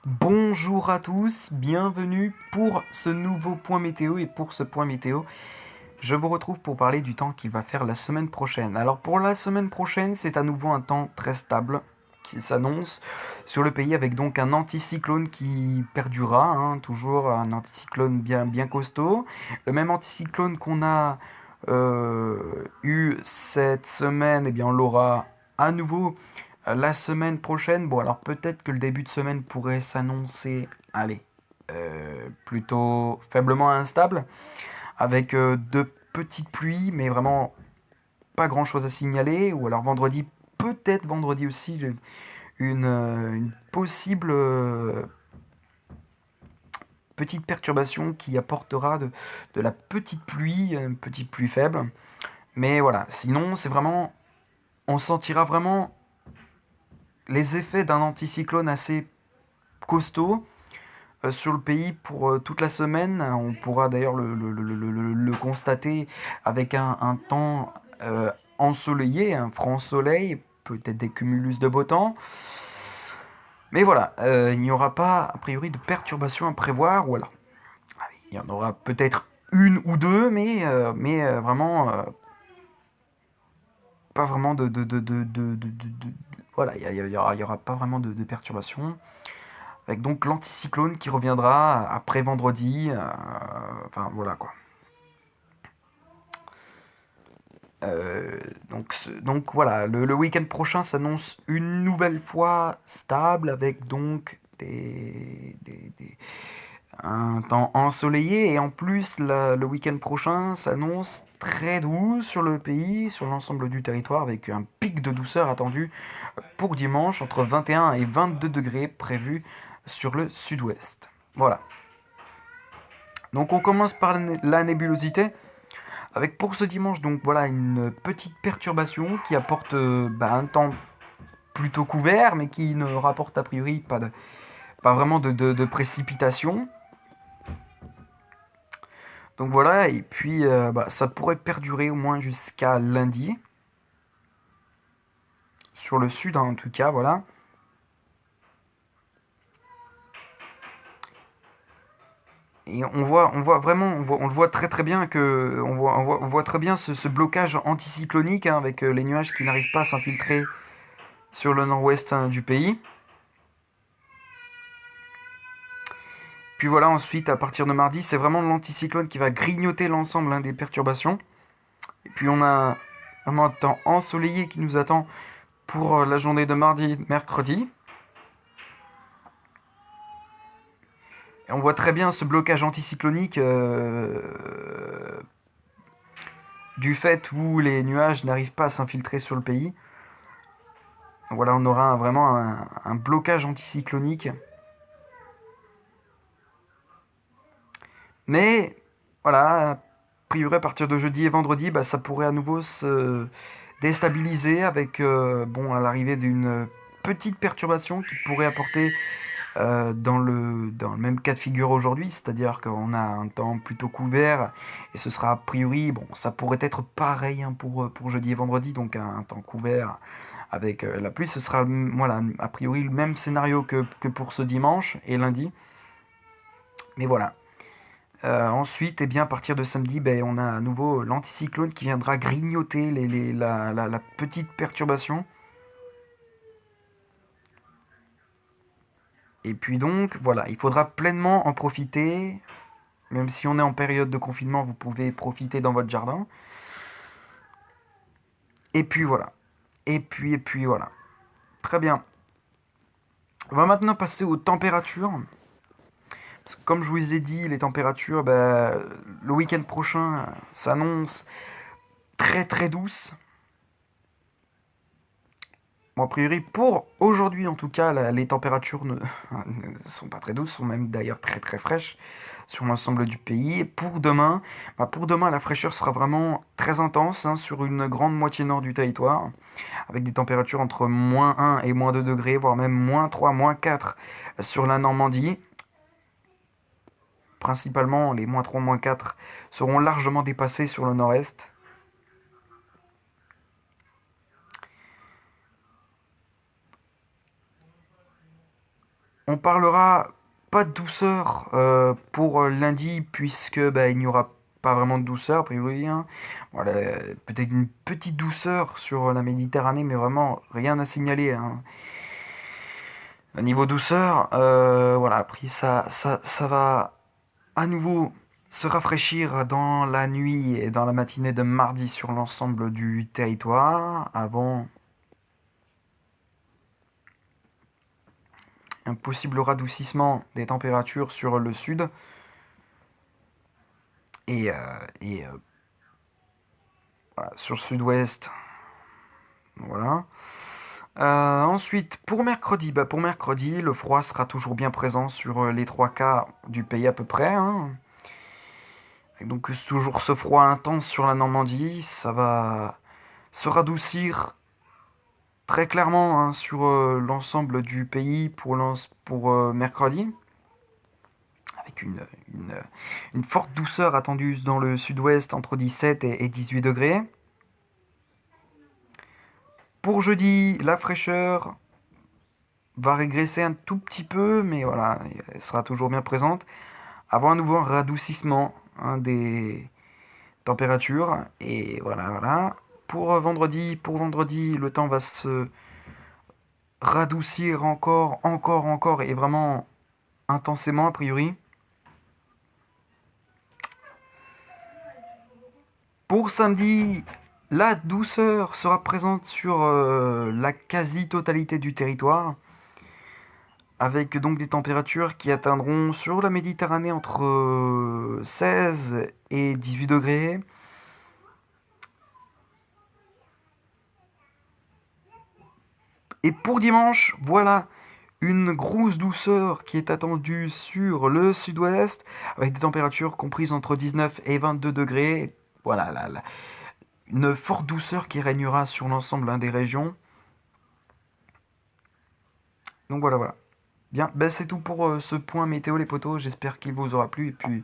Bonjour à tous, bienvenue pour ce nouveau point météo et pour ce point météo, je vous retrouve pour parler du temps qu'il va faire la semaine prochaine. Alors pour la semaine prochaine, c'est à nouveau un temps très stable qui s'annonce sur le pays avec donc un anticyclone qui perdurera, toujours un anticyclone bien costaud. Le même anticyclone qu'on a eu cette semaine, eh bien on l'aura à nouveau la semaine prochaine. Bon alors peut-être que le début de semaine pourrait s'annoncer, allez, plutôt faiblement instable avec de petites pluies, mais vraiment pas grand chose à signaler. Ou alors vendredi, peut-être vendredi aussi, une possible petite perturbation qui apportera de la petite pluie, une petite pluie faible. Mais voilà, sinon, c'est vraiment. On sentira vraiment les effets d'un anticyclone assez costaud sur le pays pour toute la semaine. On pourra d'ailleurs le constater avec un temps ensoleillé, un franc soleil, peut-être des cumulus de beau temps. Mais voilà, il n'y aura pas a priori de perturbations à prévoir, ou alors allez, il y en aura peut-être une ou deux, mais vraiment pas vraiment voilà, il y aura pas vraiment de perturbations. Avec donc l'anticyclone qui reviendra après vendredi. Enfin voilà quoi. Donc voilà, le week-end prochain s'annonce une nouvelle fois stable avec donc un temps ensoleillé et en plus le week-end prochain s'annonce très doux sur le pays, sur l'ensemble du territoire avec un pic de douceur attendu pour dimanche entre 21 et 22 degrés prévu sur le sud-ouest. Voilà. Donc on commence par la nébulosité. Avec pour ce dimanche, donc voilà, une petite perturbation qui apporte un temps plutôt couvert, mais qui ne rapporte a priori pas vraiment de précipitation. Donc voilà, et puis ça pourrait perdurer au moins jusqu'à lundi, sur le sud en tout cas, voilà. Et on voit vraiment, on le voit très très bien que, on voit très bien ce blocage anticyclonique avec les nuages qui n'arrivent pas à s'infiltrer sur le nord-ouest du pays. Puis voilà, ensuite, à partir de mardi, c'est vraiment l'anticyclone qui va grignoter l'ensemble des perturbations. Et puis on a vraiment un temps ensoleillé qui nous attend pour la journée de mardi et de mercredi. Et on voit très bien ce blocage anticyclonique du fait où les nuages n'arrivent pas à s'infiltrer sur le pays. Donc voilà, on aura vraiment un blocage anticyclonique. Mais voilà, a priori à partir de jeudi et vendredi, ça pourrait à nouveau se déstabiliser avec à l'arrivée d'une petite perturbation qui pourrait apporter dans le même cas de figure aujourd'hui, c'est-à-dire qu'on a un temps plutôt couvert et ce sera a priori, bon, ça pourrait être pareil pour jeudi et vendredi, donc un temps couvert avec la pluie, ce sera voilà, a priori le même scénario que pour ce dimanche et lundi. Mais voilà. Ensuite, eh bien, à partir de samedi, on a à nouveau l'anticyclone qui viendra grignoter la petite perturbation. Et puis donc, voilà, il faudra pleinement en profiter. Même si on est en période de confinement, vous pouvez profiter dans votre jardin. Et puis voilà. Et puis voilà. Très bien. On va maintenant passer aux températures. Parce que comme je vous ai dit, les températures, le week-end prochain s'annoncent très très douces. Bon, a priori, pour aujourd'hui en tout cas, les températures ne sont pas très douces, sont même d'ailleurs très très fraîches sur l'ensemble du pays. Et pour demain, la fraîcheur sera vraiment très intense sur une grande moitié nord du territoire, avec des températures entre -1 et -2 degrés, voire même -3, -4 sur la Normandie. Principalement, les -3, -4 seront largement dépassés sur le nord-est. On parlera pas de douceur pour lundi, puisque bah, il n'y aura pas vraiment de douceur, a priori. Hein. Voilà, peut-être une petite douceur sur la Méditerranée, mais vraiment rien à signaler. Hein. Au niveau douceur, voilà, après ça va à nouveau se rafraîchir dans la nuit et dans la matinée de mardi sur l'ensemble du territoire, avant un possible radoucissement des températures sur le sud et, voilà, sur le sud-ouest. Voilà. Ensuite, pour mercredi, le froid sera toujours bien présent sur les trois quarts du pays à peu près. Hein. Donc toujours ce froid intense sur la Normandie, ça va se radoucir très clairement hein, sur l'ensemble du pays pour mercredi, avec une forte douceur attendue dans le sud-ouest entre 17 et 18 degrés. Pour jeudi, la fraîcheur va régresser un tout petit peu, mais voilà, elle sera toujours bien présente, avant un nouveau radoucissement hein, des températures. Et voilà. Pour vendredi, le temps va se radoucir encore, et vraiment intensément a priori. Pour samedi, la douceur sera présente sur la quasi-totalité du territoire, avec donc des températures qui atteindront sur la Méditerranée entre 16 et 18 degrés. Et pour dimanche, voilà une grosse douceur qui est attendue sur le sud-ouest, avec des températures comprises entre 19 et 22 degrés. Voilà, une forte douceur qui régnera sur l'ensemble des régions. Donc voilà. Bien, ben c'est tout pour ce point météo les potos. J'espère qu'il vous aura plu et puis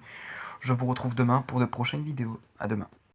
je vous retrouve demain pour de prochaines vidéos. À demain.